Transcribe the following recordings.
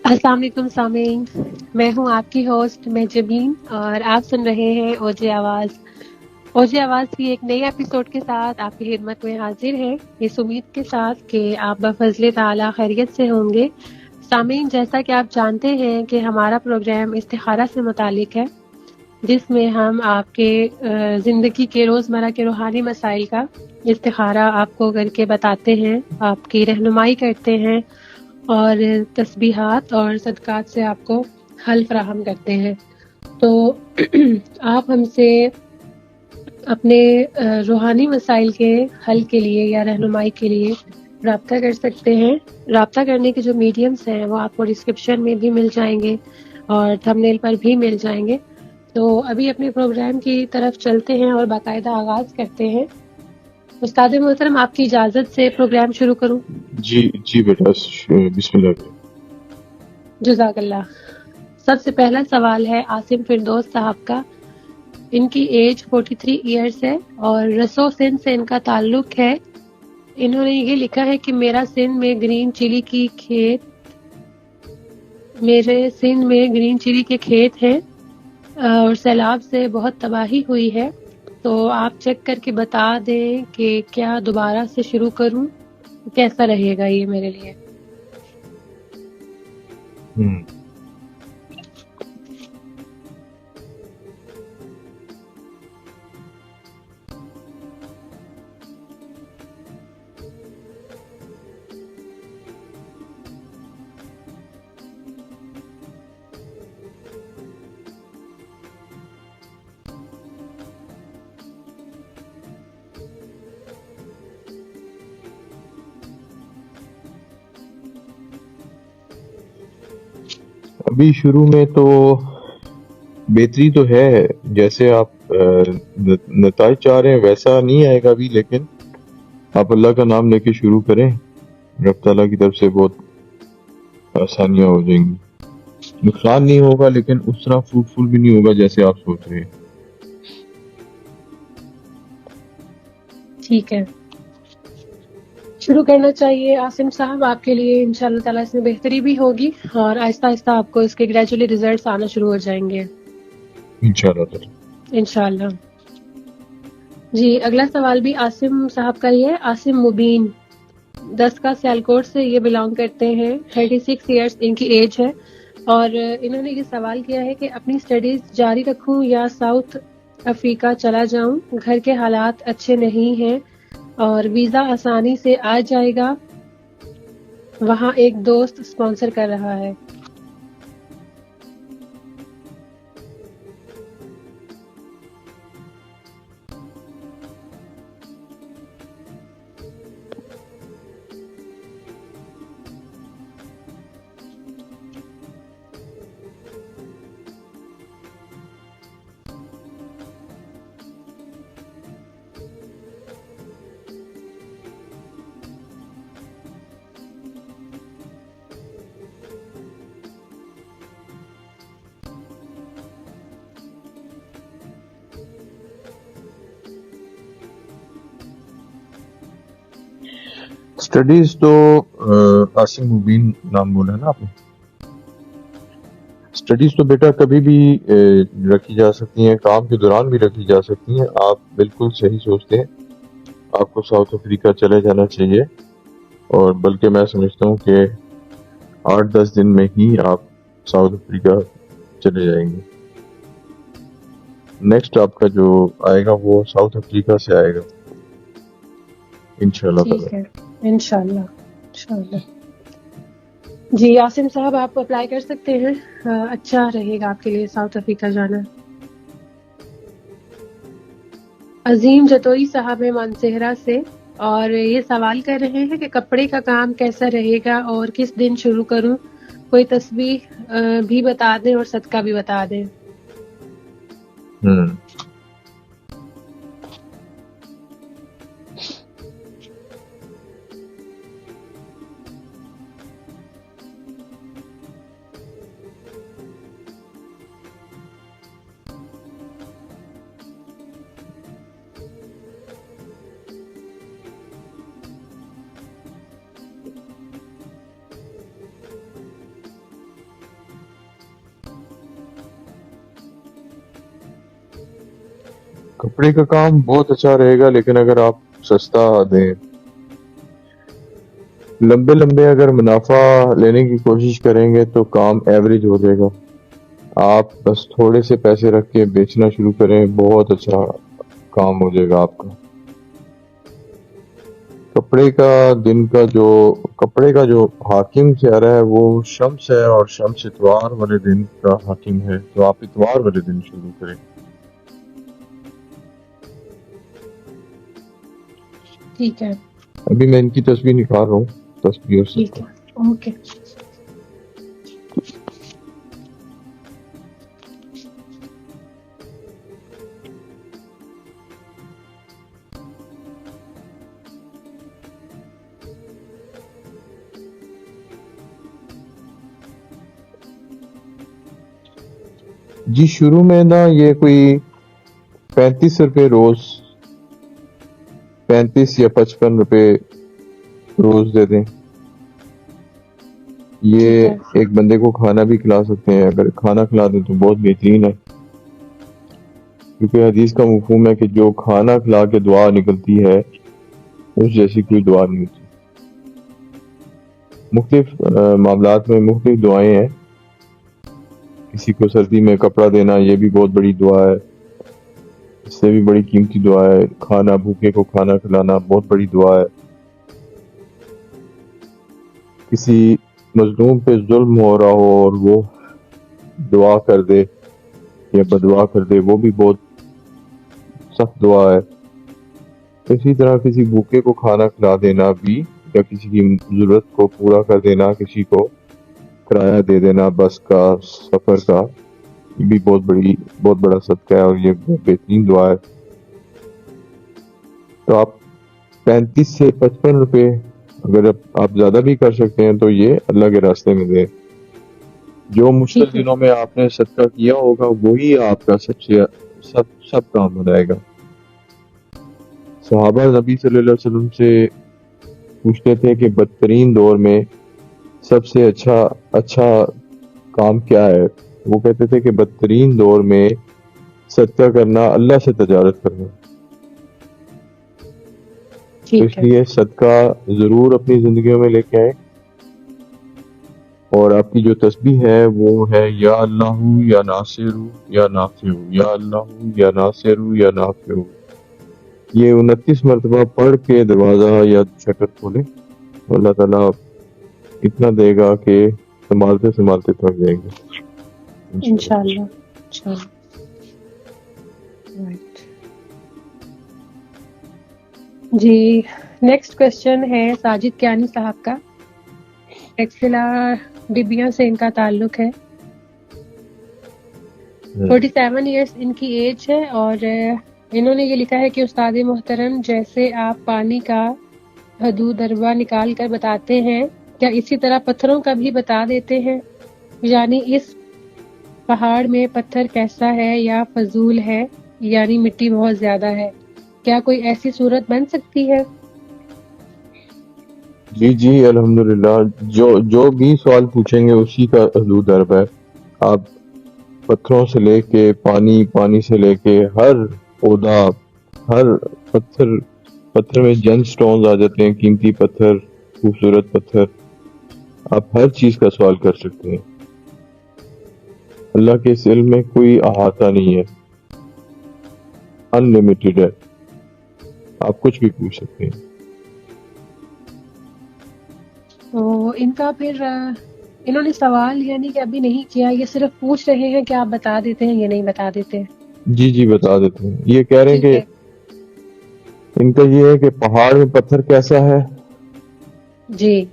السلام علیکم سامعین، میں ہوں آپ کی ہوسٹ مہجبین اور آپ سن رہے ہیں اوجے آواز۔ اوجے آواز کی ایک نئی ایپیسوڈ کے ساتھ آپ کی خدمت میں حاضر ہے، اس امید کے ساتھ کہ آپ بفضل تعالی خیریت سے ہوں گے۔ سامعین، جیسا کہ آپ جانتے ہیں کہ ہمارا پروگرام استخارہ سے متعلق ہے، جس میں ہم آپ کے زندگی کے روزمرہ کے روحانی مسائل کا استخارہ آپ کو کر کے بتاتے ہیں، آپ کی رہنمائی کرتے ہیں اور تسبیحات اور صدقات سے آپ کو حل فراہم کرتے ہیں۔ تو آپ ہم سے اپنے روحانی مسائل کے حل کے لیے یا رہنمائی کے لیے رابطہ کر سکتے ہیں۔ رابطہ کرنے کے جو میڈیمز ہیں وہ آپ کو ڈسکرپشن میں بھی مل جائیں گے اور تھمبنیل پر بھی مل جائیں گے۔ تو ابھی اپنے پروگرام کی طرف چلتے ہیں اور باقاعدہ آغاز کرتے ہیں۔ استاد محترم، آپ کی اجازت سے پروگرام شروع کروں؟ جی بیٹا، بسم اللہ کریں۔ جزاک اللہ۔ سب سے پہلا سوال ہے عاصم فردوس صاحب کا۔ ان کی ایج 43 ایئرس ہے اور رسو سندھ سے ان کا تعلق ہے۔ انہوں نے یہ لکھا ہے کہ میرے سندھ میں گرین چلی کے کھیت ہیں اور سیلاب سے بہت تباہی ہوئی ہے، تو آپ چیک کر کے بتا دیں کہ کیا دوبارہ سے شروع کروں، کیسا رہے گا یہ میرے لیے؟ ابھی شروع میں تو بہتری تو ہے، جیسے آپ نتائج چاہ رہے ہیں ویسا نہیں آئے گا ابھی، لیکن آپ اللہ کا نام لے کے شروع کریں، رب تعالیٰ کی طرف سے بہت آسانیاں ہو جائیں گی۔ نقصان نہیں ہوگا لیکن اس طرح فروٹفل بھی نہیں ہوگا جیسے آپ سوچ رہے ہیں۔ ٹھیک ہے، شروع کرنا چاہیے عاصم صاحب۔ آپ کے لیے انشاءاللہ تعالیٰ اس میں بہتری بھی ہوگی اور آہستہ آہستہ آپ کو اس کے گریجولی ریزلٹس آنا شروع ہو جائیں گے انشاءاللہ تعالیٰ۔ انشاءاللہ۔ جی، اگلا سوال بھی عاصم صاحب کا ہی ہے۔ عاصم مبین 10 کا سیالکوٹ سے یہ بلانگ کرتے ہیں، 36 ایئرس ان کی ایج ہے، اور انہوں نے یہ سوال کیا ہے کہ اپنی سٹڈیز جاری رکھوں یا ساؤتھ افریقہ چلا جاؤں؟ گھر کے حالات اچھے نہیں ہیں اور ویزا آسانی سے آ جائے گا، وہاں ایک دوست اسپانسر کر رہا ہے۔ اسٹڈیز تو عاصم مبین نام بولا ہے نا آپ نے، اسٹڈیز تو بیٹا کبھی بھی رکھی جا سکتی ہیں، کام کے دوران بھی رکھی جا سکتی ہیں۔ آپ بالکل صحیح سوچتے ہیں، آپ کو ساؤتھ افریقہ چلے جانا چاہیے، اور بلکہ میں سمجھتا ہوں کہ 8-10 دن میں ہی آپ ساؤتھ افریقہ چلے جائیں گے۔ نیکسٹ آپ کا جو آئے گا وہ ساؤتھ افریقہ سے آئے گا انشاءاللہ تعالی۔ ٹھیک ہے، انشاءاللہ انشاءاللہ۔ جی عاصم صاحب، آپ اپلائی کر سکتے ہیں، اچھا رہے گا آپ کے لیے ساؤتھ افریقہ جانا۔ عظیم جتوئی صاحب ہیں مانسہرہ سے، اور یہ سوال کر رہے ہیں کہ کپڑے کا کام کیسا رہے گا اور کس دن شروع کروں؟ کوئی تسبیح بھی بتا دیں اور صدقہ بھی بتا دیں۔ کپڑے کا کام بہت اچھا رہے گا، لیکن اگر آپ سستا دیں، لمبے اگر منافع لینے کی کوشش کریں گے تو کام ایوریج ہو جائے گا. آپ بس تھوڑے سے پیسے رکھ کے بیچنا شروع کریں، بہت اچھا کام ہو جائے گا آپ کا. کپڑے کا جو حاکم چہرہ ہے وہ شمس ہے، اور شمس اتوار والے دن کا حاکم ہے، تو آپ اتوار والے دن شروع کریں. ٹھیک ہے. ابھی میں ان کی تصویر نکال رہا ہوں، تصویر اور ٹھیک صدقہ. ہے. اوکے. جی شروع میں نا یہ کوئی 35 روپے روز، 35 یا 55 روپے روز دے دیں. ٹھیک یہ ہے. ایک بندے کو کھانا بھی کھلا سکتے ہیں، اگر کھانا کھلا دیں تو بہت بہترین ہے، کیونکہ حدیث کا مفہوم ہے کہ جو کھانا کھلا کے دعا نکلتی ہے اس جیسی کوئی دعا نہیں ہوتی. مختلف معاملات میں مختلف دعائیں ہیں. کسی کو سردی میں کپڑا دینا یہ بھی بہت بڑی دعا ہے، اس سے بھی بڑی قیمتی دعا ہے. کھانا، بھوکے کو کھانا کھلانا بہت بڑی دعا ہے. کسی مظلوم پہ ظلم ہو رہا ہو اور وہ دعا کر دے یا بدعا کر دے، وہ بھی بہت سخت دعا ہے. اسی طرح کسی بھوکے کو کھانا کھلا دینا بھی، یا کسی کی ضرورت کو پورا کر دینا، کسی کو کرایہ دے دینا بس کا، سفر کا، یہ بھی بہت بڑا صدقہ ہے، اور یہ بہت بہترین دعا ہے. تو آپ 35 سے 55 روپے اگر آپ زیادہ بھی کر سکتے ہیں تو یہ اللہ کے راستے میں دیں. جو مشکل ٹھیک ہے. دنوں میں آپ نے صدقہ کیا ہوگا وہی آپ کا سب کام ہو جائے گا. صحابہ نبی صلی اللہ علیہ وسلم سے پوچھتے تھے کہ بدترین دور میں سب سے اچھا کام کیا ہے؟ وہ کہتے تھے کہ بدترین دور میں صدقہ کرنا، اللہ سے تجارت کرنا. تو ٹھیک اس ہے. لیے صدقہ ضرور اپنی زندگیوں میں لے کے آئیں. اور آپ کی جو تسبیح ہے وہ ہے یا اللہ یا ناصر یا نافع، یا اللہ یا ناصر یا نافع. یہ 29 مرتبہ پڑھ کے دروازہ یا شٹر کھولے تو اللہ تعالیٰ اتنا دے گا کہ سنبھالتے تھک جائیں گے انشاءاللہ. انشاءاللہ. رائٹ. جی نیکسٹ کوشچن ہے ساجد کیانی صاحب کا. ایکسلا ڈبیاں سے ان کا تعلق ہے. 47 ایئرس ان کی ایج ہے، اور انہوں نے یہ لکھا ہے کہ استاد محترم، جیسے آپ پانی کا حدود اربع نکال کر بتاتے ہیں، کیا اسی طرح پتھروں کا بھی بتا دیتے ہیں؟ یعنی اس پہاڑ میں پتھر کیسا ہے یا فضول ہے، یعنی مٹی بہت زیادہ ہے، کیا کوئی ایسی صورت بن سکتی ہے؟ جی الحمدللہ. جو بھی سوال پوچھیں گے اسی کا حدود ضرب ہے. آپ پتھروں سے لے کے پانی سے لے کے ہر پودا، ہر پتھر میں جن سٹونز آ جاتے ہیں، قیمتی پتھر، خوبصورت پتھر. آپ ہر چیز کا سوال کر سکتے ہیں. اللہ کے اس علم میں کوئی احاطہ نہیں ہے، ان لمیٹڈ ہے، آپ کچھ بھی پوچھ سکتے ہیں. تو ان کا پھر انہوں نے سوال یعنی کہ ابھی نہیں کیا، یہ صرف پوچھ رہے ہیں کہ آپ بتا دیتے ہیں یا نہیں بتا دیتے ہیں. جی بتا دیتے ہیں. یہ کہہ رہے ہیں ٹھیک کہ ہے. ان کا یہ ہے کہ پہاڑ میں پتھر کیسا ہے، جی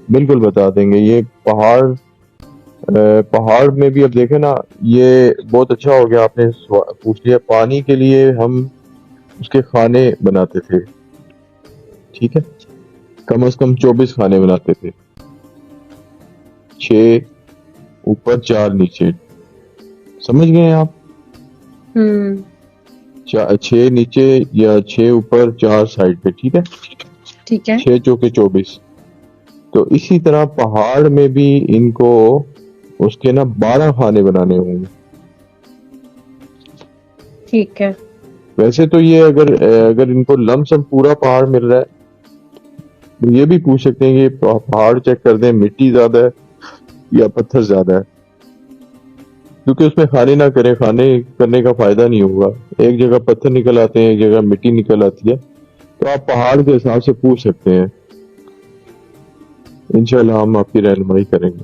بالکل بتا دیں گے. یہ پہاڑ میں بھی اب دیکھیں نا، یہ بہت اچھا ہو گیا آپ نے پوچھ لیا. پانی کے لیے ہم اس کے خانے بناتے تھے، ٹھیک ہے، کم از کم 24 خانے بناتے تھے، 6 اوپر 4 نیچے. سمجھ گئے ہیں آپ؟ 6 نیچے یا 6 اوپر 4 سائڈ پہ، ٹھیک ہے، ٹھیک ہے. 6 چوکے 24. تو اسی طرح پہاڑ میں بھی ان کو اس کے نا 12 خانے بنانے ہوں گے. ٹھیک ہے. ویسے تو یہ اگر ان کو لم سم پورا پہاڑ مل رہا ہے تو یہ بھی پوچھ سکتے ہیں کہ پہاڑ چیک کر دیں مٹی زیادہ ہے یا پتھر زیادہ ہے، کیونکہ اس میں کھانے نہ کریں، کھانے کرنے کا فائدہ نہیں ہوگا. ایک جگہ پتھر نکل آتے ہیں، ایک جگہ مٹی نکل آتی ہے، تو آپ پہاڑ کے حساب سے پوچھ سکتے ہیں. انشاءاللہ ہم آپ کی رہنمائی کریں گے.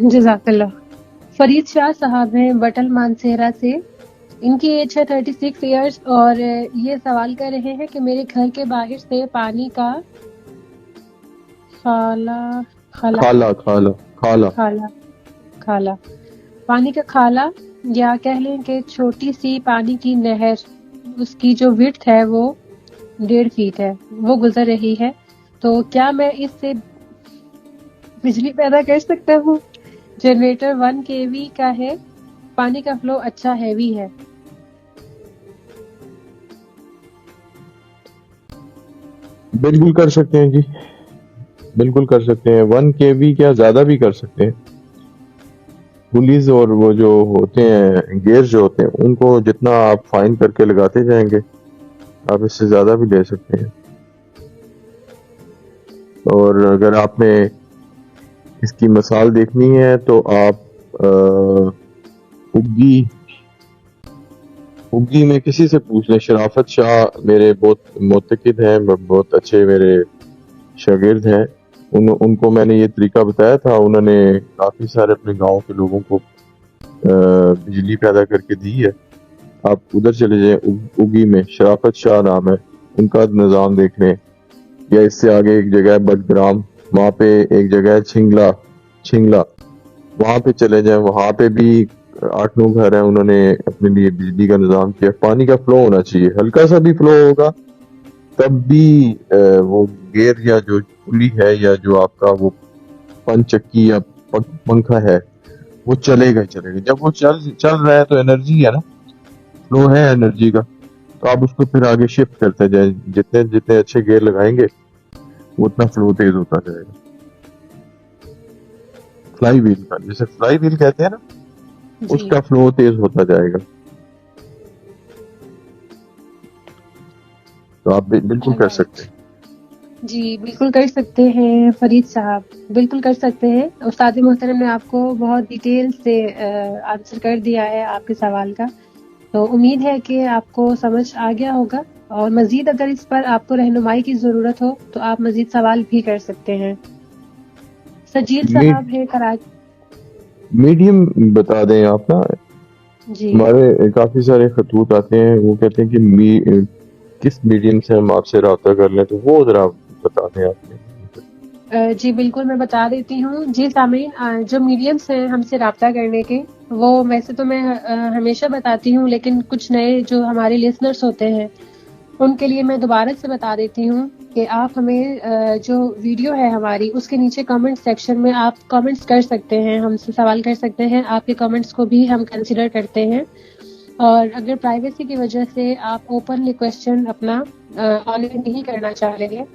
جزاک اللہ. فرید شاہ صاحب ہیں بٹل مانسیرا سے. ان کی ایج ہے 36 ایئرس اور یہ سوال کر رہے ہیں کہ میرے گھر کے باہر سے پانی کا پانی کا کھالا یا کہہ لیں کہ چھوٹی سی پانی کی نہر، اس کی جو وڈتھ ہے وہ 1.5 فیٹ ہے، وہ گزر رہی ہے. تو کیا میں اس سے بجلی پیدا کر سکتا ہوں؟ جنریٹر 1 kV کا ہے، پانی کا فلو اچھا ہیوی ہے. بالکل کر سکتے ہیں جی، بالکل کر سکتے ہیں. 1 kV کیا زیادہ بھی کر سکتے ہیں. پولیز اور وہ جو ہوتے ہیں گیئر جو ہوتے ہیں ان کو جتنا آپ فائن کر کے لگاتے جائیں گے آپ اس سے زیادہ بھی لے سکتے ہیں. اور اگر آپ نے اس کی مثال دیکھنی ہے تو آپ اگی میں کسی سے پوچھ لیں. شرافت شاہ میرے بہت معتقد ہیں، بہت اچھے میرے شاگرد ہیں. ان کو میں نے یہ طریقہ بتایا تھا، انہوں نے کافی سارے اپنے گاؤں کے لوگوں کو بجلی پیدا کر کے دی ہے. آپ ادھر چلے جائیں، اگی میں شرافت شاہ نام ہے، ان کا نظام دیکھ لیں. یا اس سے آگے ایک جگہ ہے بٹگرام، وہاں پہ ایک جگہ ہے چھنگلا، وہاں پہ چلے جائیں، وہاں پہ بھی 8-9 گھر ہیں، انہوں نے اپنے لیے بجلی کا نظام کیا. پانی کا فلو ہونا چاہیے، ہلکا سا بھی فلو ہوگا تب بھی وہ گیئر یا جو پلی ہے یا جو آپ کا وہ پن چکی یا پنکھا ہے وہ چلے گا. جب وہ چل رہا ہے تو انرجی ہے نا، فلو ہے انرجی کا، تو آپ اس کو پھر آگے شفٹ کرتے جائیں. جتنے اچھے گیئر لگائیں گے اتنا فلو تیز ہوتا جائے گا. فلائی ویل کا، جیسے فلائی ویل کہتے ہیں نا، اس کا فلو تیز ہوتا جائے گا. تو آپ بالکل کر سکتے ہیں. جی بالکل کر سکتے ہیں فرید صاحب، بالکل کر سکتے ہیں. استاد محترم نے آپ کو بہت ڈیٹیل سے آنسر کر دیا ہے آپ کے سوال کا، تو امید ہے کہ آپ کو سمجھ آ گیا ہوگا. اور مزید اگر اس پر آپ کو رہنمائی کی ضرورت ہو تو آپ مزید سوال بھی کر سکتے ہیں. سجیل صاحب ہے کراچی. میڈیم بتا دیں آپ نا. جی ہمارے کافی سارے خطوط آتے ہیں، وہ کہتے ہیں کہ کس میڈیم سے ہم آپ سے رابطہ کر لیں، تو وہ ذرا بتا دیں آپ نے. جی بالکل میں بتا دیتی ہوں. جی سامعین، جو میڈیمس ہیں ہم سے رابطہ کرنے کے، وہ ویسے تو میں ہمیشہ بتاتی ہوں، لیکن کچھ نئے جو ہمارے لسنرز ہوتے ہیں ان کے لیے میں دوبارہ سے بتا دیتی ہوں کہ آپ ہمیں جو ویڈیو ہے ہماری اس کے نیچے کمنٹ سیکشن میں آپ کمنٹس کر سکتے ہیں، ہم سے سوال کر سکتے ہیں. آپ کے کمنٹس کو بھی ہم کنسیڈر کرتے ہیں. اور اگر پرائیویسی کی وجہ سے آپ اوپنلی کویسچن اپنا آن ایئر نہیں کرنا چاہ رہے ہیں،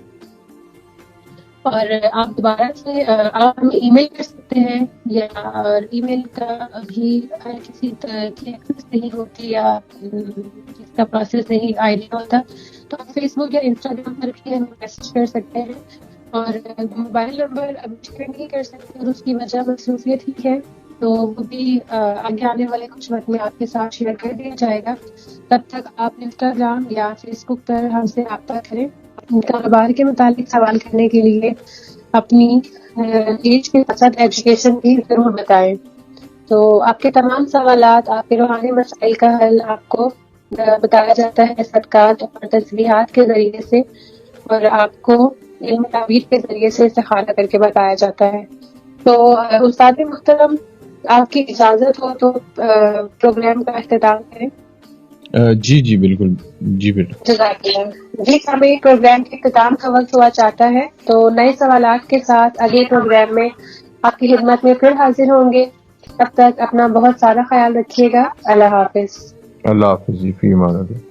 اور آپ دوبارہ سے آپ ہمیں ای میل کر سکتے ہیں، یا ای میل کا ابھی کسی کی ایکسس نہیں ہوتی یا جس کا پروسیس نہیں آئیڈیا ہوتا، تو آپ فیس بک یا انسٹاگرام پر بھی ہمیں میسج کر سکتے ہیں. اور موبائل نمبر ابھی شیئر نہیں کر سکتے اور اس کی وجہ مصروفیت ہی ہے، تو وہ بھی آگے آنے والے کچھ وقت میں آپ کے ساتھ شیئر کر دیا جائے گا. تب تک آپ انسٹاگرام یا فیس بک پر ہم سے رابطہ کریں. کاروبار کے متعلق سوال کرنے کے لیے اپنی ایج کے ساتھ ایجوکیشن بھی ضرور بتائیں. تو آپ کے تمام سوالات، آپ کے روحانی مسائل کا حل آپ کو بتایا جاتا ہے صدقات اور تسبیحات کے ذریعے سے، اور آپ کو علم تعبیر کے ذریعے سے استخارہ کر کے بتایا جاتا ہے. تو استاد محترم آپ کی اجازت ہو تو پروگرام کا اختتام کریں. جی بالکل. جی بالکل. جزاک اللہ. جی ہمیں پروگرام کے اختتام کا وقت ہوا چاہتا ہے، تو نئے سوالات کے ساتھ اگلے پروگرام میں آپ کی خدمت میں پھر حاضر ہوں گے. تب تک اپنا بہت سارا خیال رکھیے گا. اللہ حافظ. اللہ حافظ جی، فی امان اللہ.